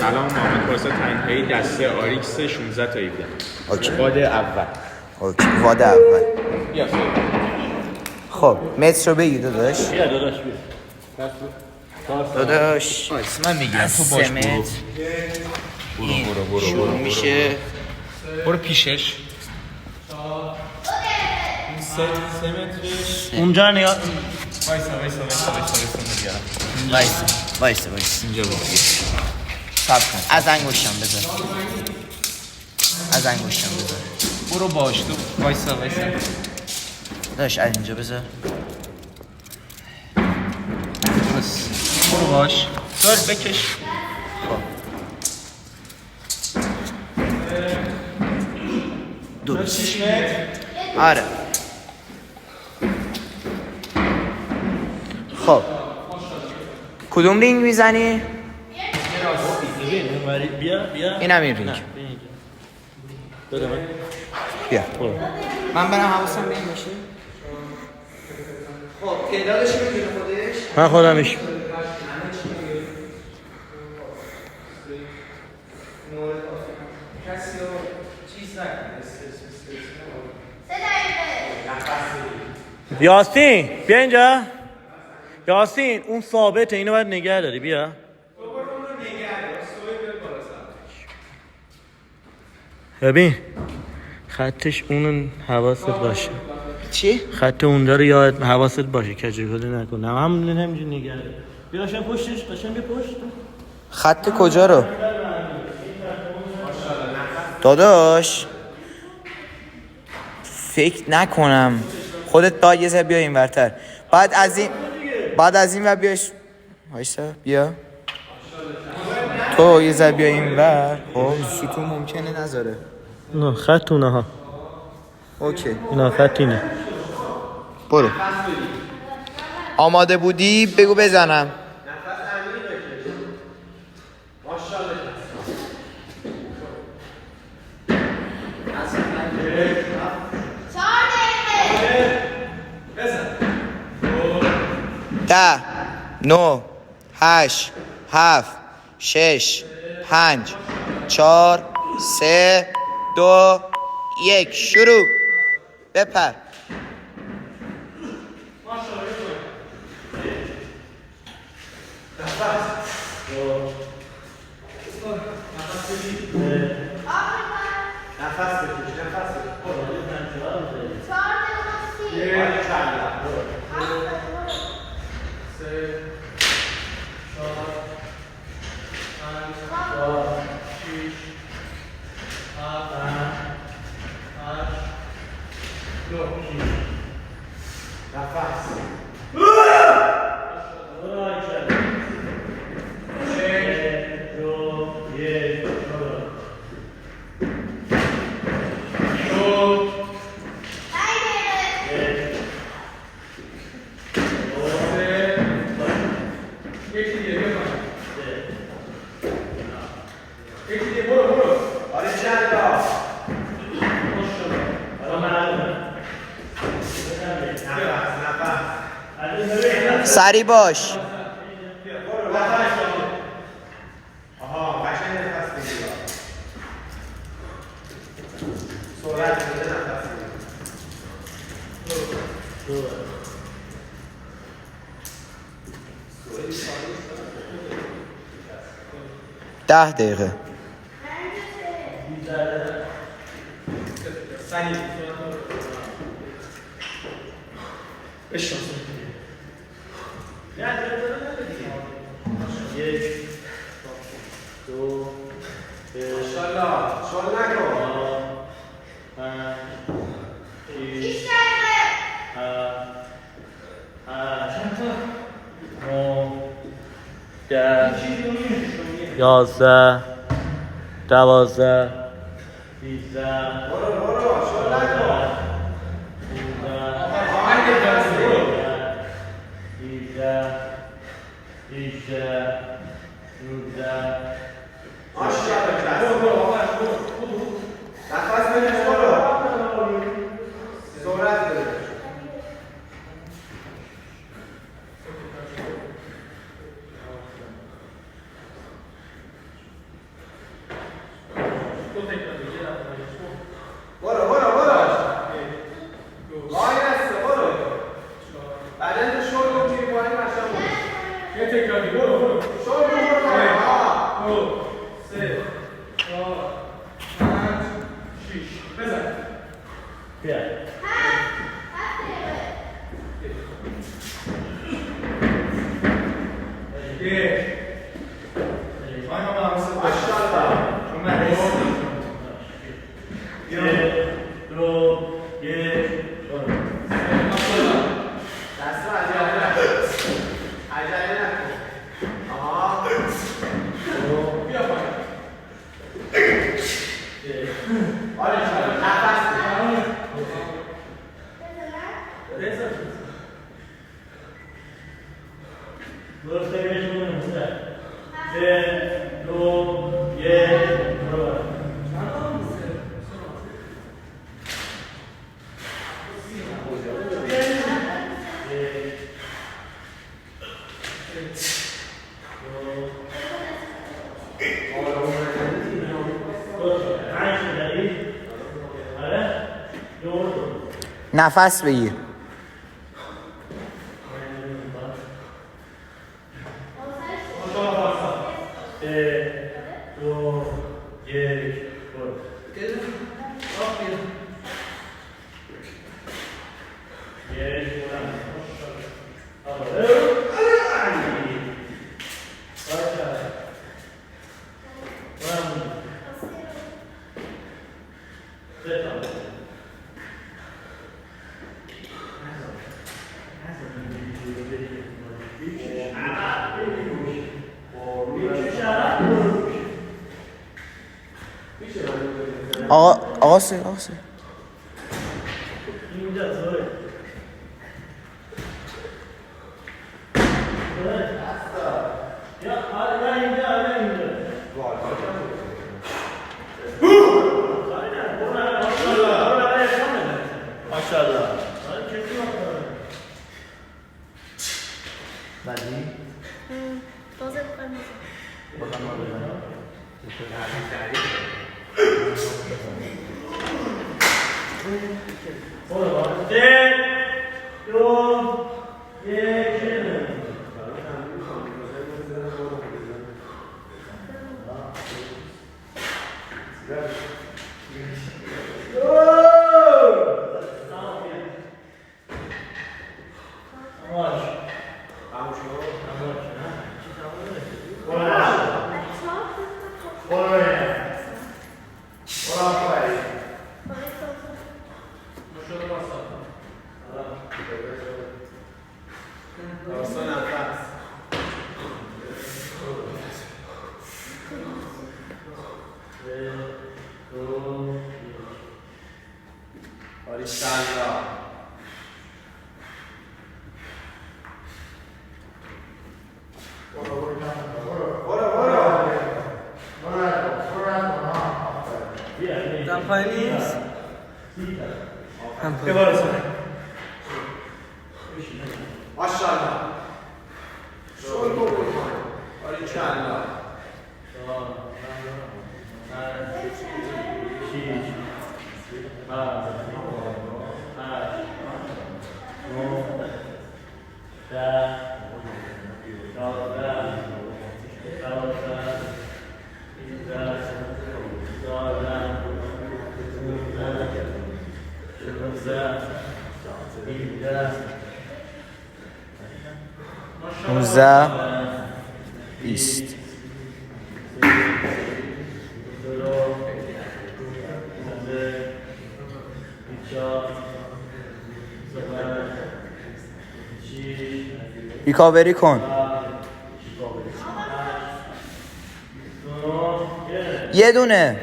سلام، محمد پارسا تنهایی دسته آریکس 16 تا 17. اوکی. واد اول. اوکی. واد اول. بیا خب متر رو بگی داداش. بیا داداش بیا. داداش من میگم 3 متر. برو شروع میشه. برو پیشش. این 3 مترش اونجا نیا. وایسا میگم. وایس اینجا بود. صبر کن. از انگشتم بذار. برو باش تو. وایسا داداش از اینجا بذار. درست. برو باش. دار بکش. درست. 6 متر. آره. خب کدوم رینگ میزنی؟ بیا. اینم این رینگ. بیا. من برم حواسم به این باشه. خب تعدادش میدونه خودش؟ من خودمش. کسی رو چیز نکنه. یاسین بیا اینجا. یاسین اون ثابته، اینو باید نگه داری. بیا. ببین خطش اون حواست باشه. چی؟ خط اونجا رو یاد حواست باشه کجولی نکنه. همون همینجوری نگه داری. بیا قشنگ پشتش، قشنگ بیا پشت. خط کجا رو؟ داداش فکر نکنم خودت باید یه ذره بیا این ورتر. بعد از این ور بیاش. وایسا بیا تو یه ذره بیا این ور. خب ستون ممکنه نذاره. نه خط اونه ها. اوکی اینا خط اینه. برو. آماده بودی بگو بزنم. ده 9 8 7 6 5 4 3 2 1 شروع. بپر. سری باش. ده دقیقه. یازده 12 13 نفس بگیر. آقا سه نوزده 20 ریکاوری کن. یه دونه.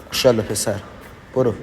ماشاءالله پسر برو.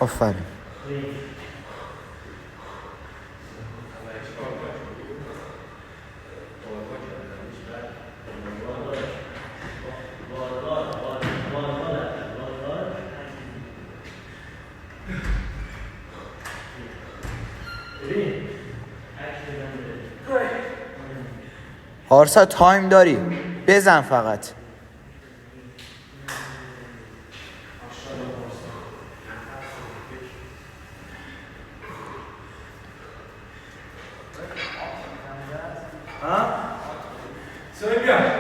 آفرین. پارسا تایم داری، بزن فقط.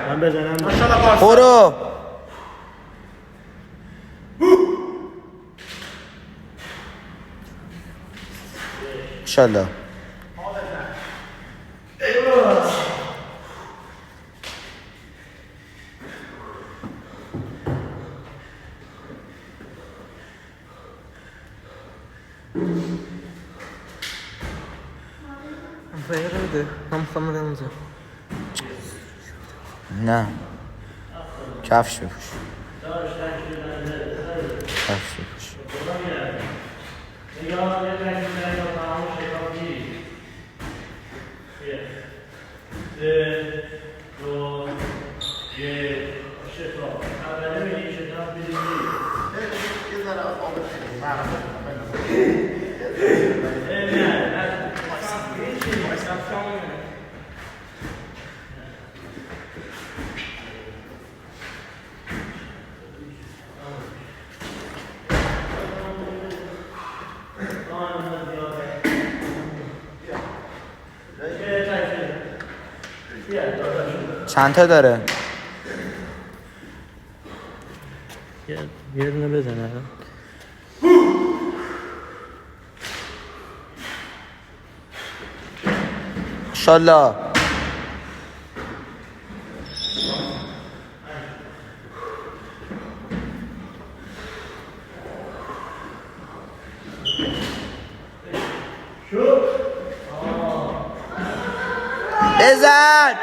من بزنم. برو. انشالله. نه کفش بپوش. کفش بپوش. چند تا داره؟ یه دونه بزنه. انشالله. بزن.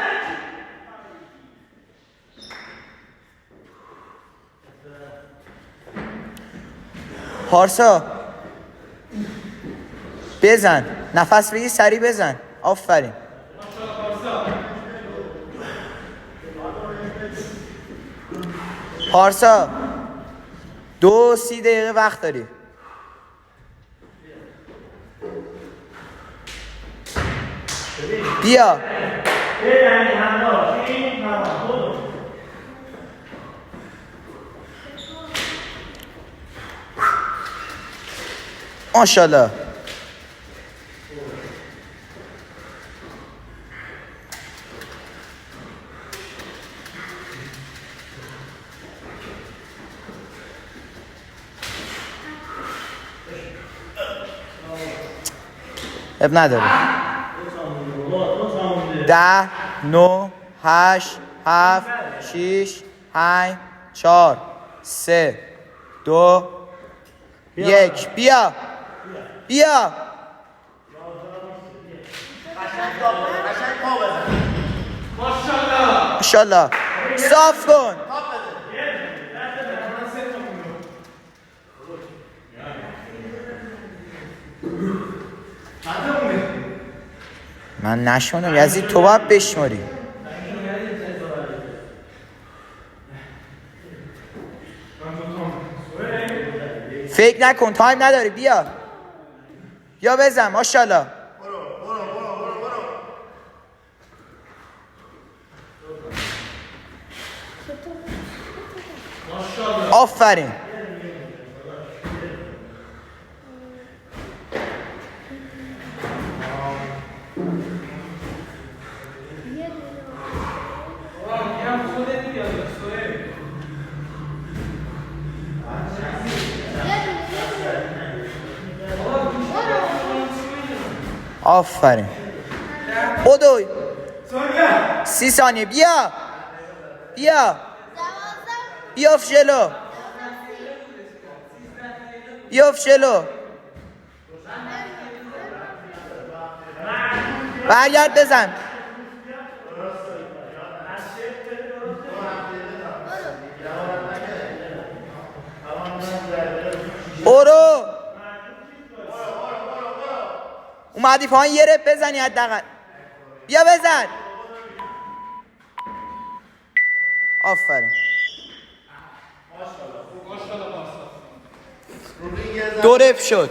پارسا بزن، نفس بگی سریع بزن. آفرین. پارسا 2-3 دقیقه وقت داری. بیا. ماشاءالله. اب نداره. 10 9 8 7 6 5 4 3 2 1. بیا بیا. ماشاءالله. صاف کن. من نشونم یزید، تو باید بشماری. فکر نکن، تایم نداری. بیا یا بزن. ماشاءالله. آفرین. آفرین. بدوی 30 ثانیه. بیا بیا. بیاف جلو. بیاف جلو. برگرد بزن. برو. اومدی پایین یه رپ بزنی حداقل. بیا بزن. آفرین. دو رپ شد.